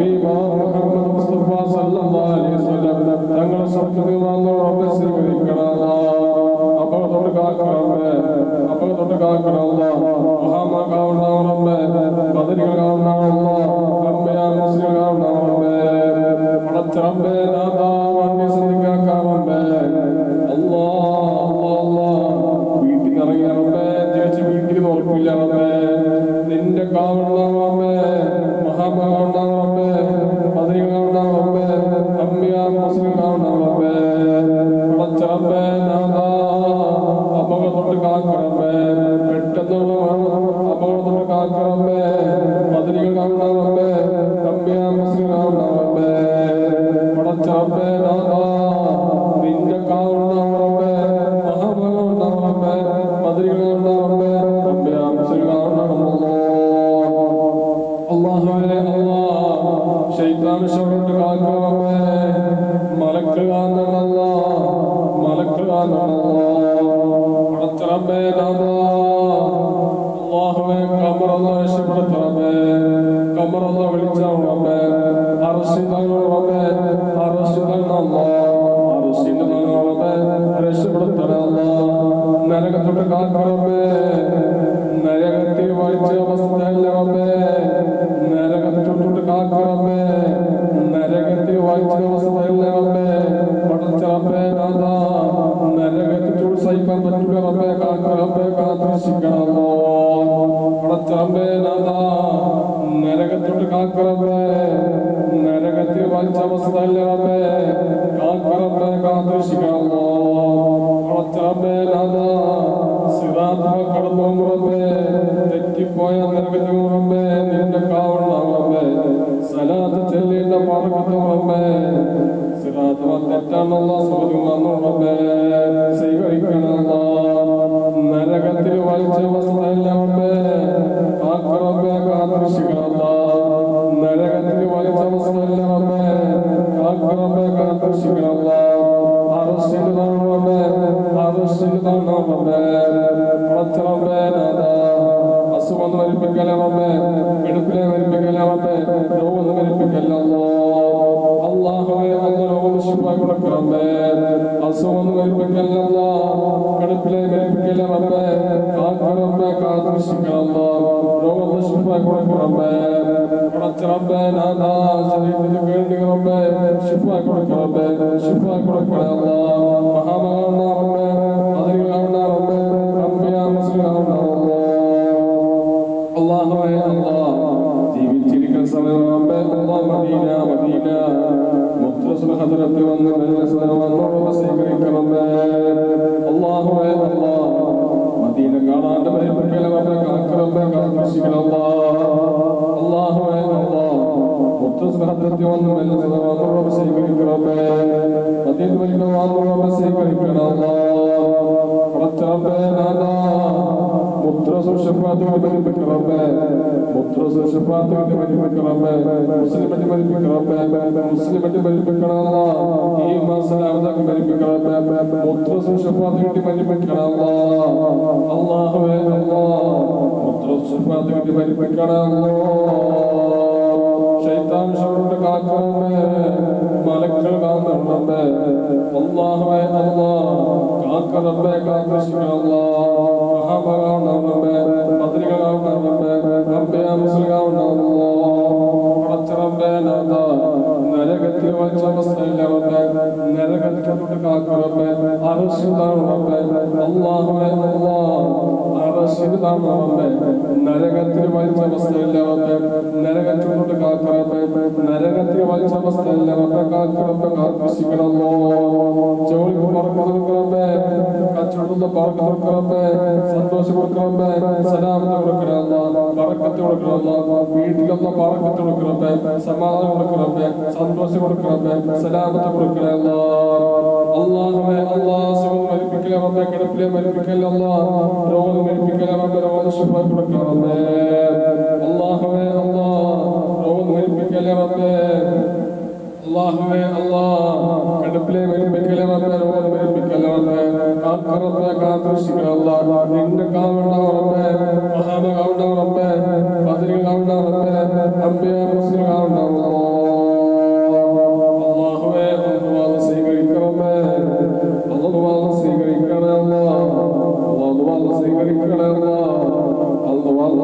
Habiba തുണിമാന്നോ റബ്ബെ സ്വീകരിക്കണം അപകടത്തോട് കാക്കണമേ അപകടത്തോട് കാക്കണമല്ല മഹാമാകാവുന്ന റബ്ബെ ബദരികളാവുന്ന റബ്ബെ മുസ്ലിങ്ങളാവുന്ന റബ്ബെ പടച്ച റബ്ബെ നാഥാ വണ്ടി സന്ധിക്കാക്കാം റബ്ബെ വീട്ടിൽ ഇറങ്ങിയ റബ്ബെ തിരിച്ച് വീട്ടിൽ നോക്കില്ല റബ്ബെ നിന്റെ കാവുന്ന റബ്ബെ മഹാമാകാവുന്ന റബ്ബെ ബദരികളാവുന്ന റബ്ബെ അമ്മിയാ മുസ്ലിങ്ങളാവുന്ന റബ്ബെ പടച്ച റബ്ബെ നാഥാ അപകടത്തോട് കാക്കണമേ പെട്ടെന്നുള്ള അപകടത്തോട് കാക്കണമേ ബദരികളാവുന്ന റബ്ബെ അമ്മിയാ മുസ്ലിങ്ങളാവുന്ന റബ്ബെ പടച്ച റബ്ബെ നാഥാ നിന്റെ കാവുന്ന റബ്ബെ മഹാമാകാവുന്ന റബ്ബെ ബദരികളാവുന്ന റബ്ബെ അമ്മിയാ മുസ്ലിങ്ങളാവുന്ന റബ്ബേ അല്ലാഹുവേ ശൈത്താൻ ശബ്ദത്തോട് കാക്കണമേ മലക്ക് കാണണമല്ല മലക്ക് കാണണമല്ല പടച്ച റബ്ബേ നാഥാ അല്ലാഹുവേ ഖബറല്ലാ രക്ഷപ്പെടുത്ത റബ്ബേ ഖബറല്ലാ വിളിച്ചാണ് റബ്ബേ അർശിദാണ് റബ്ബേ അർശിദാണ് അർശിദാണ് റബ്ബേ രക്ഷപ്പെടുത്തണമല്ല നരകത്തോട് കാക്ക റബ്ബേ നരകത്തിൽ വായിച്ച അവസ്ഥയല്ല റബ്ബേ നരകത്തോട് കാക്ക റബ്ബേ നരകത്തിൽ വായിച്ച അവസ്ഥയല്ല റബ്ബേ പടച്ച റബ്ബേ നാഥാ നരകത്തോട് സഹിക്കാൻ പറ്റില്ല റബ്ബേ കാക്ക റബ്ബേ കാത്തിരക്ഷിക്കണമോ പടച്ച റബ്ബേ നാഥാ നരകത്തോട് കാക്ക റബ്ബേ നരകത്തിൽ വായിച്ച അവസ്ഥയല്ല റബ്ബേ കാക്ക റബ്ബേ കാത്തിരക്ഷിക്കണമോ പടച്ച റബ്ബേ നാഥാ സിറാത്ത് കടന്നു റബ്ബേ തെറ്റിപ്പോയ നരകത്തിൽ റബ്ബേ നിന്റെ കാവണ റബ്ബേ സലാത്ത് ചെല്ലേണ്ട പറക്കത്ത് റബ്ബേ സിറാത്ത് തെറ്റാണല്ല സുഖമാണോ റബ്ബേ സ്വീകരിക്കണമല്ല നരകത്തിൽ വലിച്ച അവസ്ഥയല്ല റബ്ബേ കാക്ക റബ്ബേ കാത്തിരക്ഷിക്കണമല്ല നരകത്തിൽ വലിച്ച അവസ്ഥയല്ല റബ്ബേ കാക്ക റബ്ബേ കാത്തിരക്ഷിക്കണമല്ല അറസ്റ്റിലാണ് റബ്ബേ അറസ്റ്റിലാണ് റബ്ബേ പടച്ച റബ്ബേ നാഥാ അസുഖം മരിപ്പിക്കല റബ്ബേ കിടപ്പിലെ മരിപ്പിക്കല റബ്ബേ രോഗം മരിപ്പിക്കല അല്ലാഹുവേ അല്ലാഹ് രോഗം ശിഫാ കൊടുക്കണമേ അസുഖം മരിപ്പിക്കല കിടപ്പിലെ മരിപ്പിക്കല റബ്ബേ കാക്ക റബ്ബേ കാത്തിരക്ഷിക്കണമേ രോഗം ശിഫാ കൊടുക്കണമേ പടച്ച റബ്ബേ നാഥാ ശരീരത്തിന് വേണ്ടി റബ്ബേ ശിഫാ കൊടുക്കണമേ ശിഫാ കൊടുക്കണമേ മഹാമാകാവുന്ന റബ്ബേ ബദരികളാവുന്ന റബ്ബേ അമ്മിയാ മുസ്ലിങ്ങളാവുന്ന റബ്ബേ അല്ലാഹുവേ ജീവിച്ചിരിക്കുന്ന സമയം റബ്ബേ അല്ലാഹ് മദീന മദീന മുഖ്തസർ ഹദ്റത്ത് വന്ന് വന്നോട് സ്വീകരിക്കണമേ അല്ലാഹുവേ മദീന കാണാണ്ട് മരിപ്പിക്കല റബ്ബേ കാക്ക റബ്ബേ കാത്തിരക്ഷിക്കണമേ അല്ലാഹുവേ മുഖ്തസർ ഹദ്റത്ത് വന്ന് വന്നോട് സ്വീകരിക്കണമേ മദീന വലിയ വന്നോട് സ്വീകരിക്കണമേ പടച്ച റബ്ബേ നാഥാ മുദ്രസുൽ ശഫാഅത്ത് ബരിപ്പിക്ക റബ്ബേ മുദ്രസുൽ ശഫാഅത്ത് ബരിപ്പിക്ക റബ്ബേ മുസ്ലിമത്തെ ബരിപ്പിക്ക റബ്ബേ മുസ്ലിമത്തെ ബരിപ്പിക്ക അല്ലാഹ് ഈ മസലാമത്തെ ബരിപ്പിക്ക റബ്ബേ മുദ്രസുൽ ശഫാഅത്ത് ബരിപ്പിക്ക അല്ലാഹുവേ മുദ്രസുൽ ശഫാഅത്ത് ബരിപ്പിക്ക ശൈത്താൻ ശബ്ദത്തോട് കാക്കണമേ മലക്കുകൾ കാണണമേ അല്ലാഹുവേ കാക്ക റബ്ബേ കാത്തിരക്ഷിക്കണമേ മഹാമാകാവുന്ന റബ്ബേ ബദരികളാവുന്ന റബ്ബേ അമ്മിയാ മുസ്ലിങ്ങളാവുന്ന പടച്ച റബ്ബേ നാഥാ നരകത്തിൽ വച്ച അവസ്ഥയില്ല റബ്ബേ നരകത്തോട് കാക്ക റബ്ബേ അർശിദാണ് റബ്ബേ അല്ലാഹുവേ അർശിദാണ് റബ്ബേ നരകത്തിൽ വച്ച അവസ്ഥയില്ല റബ്ബേ നരകത്തോട് കാക്ക റബ്ബേ നരകത്തിൽ വച്ച അവസ്ഥയില്ല റബ്ബേ കാക്ക റബ്ബേ കാത്തിരക്ഷിക്കണമേ ജോലിക്ക് പറക്കത്ത് കൊടുക്കണമേ കച്ചവടത്തിന്റെ പറക്കത്ത് കൊടുക്കണമേ സന്തോഷം കൊടുക്കണമേ സലാമത്ത് കൊടുക്കണമേ പറക്കത്ത് കൊടുക്കണമേ വീട്ടിലൊന്ന് പറക്കത്ത് കൊടുക്കണമേ സമാധാനം കൊടുക്കണമേ സന്തോഷം കൊടുക്കണമേ സലാമത്ത് കൊടുക്കണമേ അല്ലാഹുവേ സുഖം മരിപ്പിക്കല റബ്ബേ കിടപ്പിലെ മരിപ്പിക്കല രോഗം മരിപ്പിക്കല റബ്ബേ രോഗം ശിഫ കൊടുക്കണമേ അല്ലാഹുവേ രോഗം മരിപ്പിക്കല റബ്ബേ അല്ലാഹുവേ കിടപ്പിലെ മരിപ്പിക്കല റബ്ബേ രോഗം മരിപ്പിക്കല റബ്ബേ കാക്ക റബ്ബേ കാത്തിരക്ഷിക്കണമേ നിന്റെ കാവണ റബ്ബേ മഹാമാകാവുന്ന റബ്ബേ ബദരികളാവുന്ന റബ്ബേ അമ്മിയാ മുസ്ലിങ്ങളാവുന്ന അല്ലാഹുവേ സ്വീകരിക്കണമേ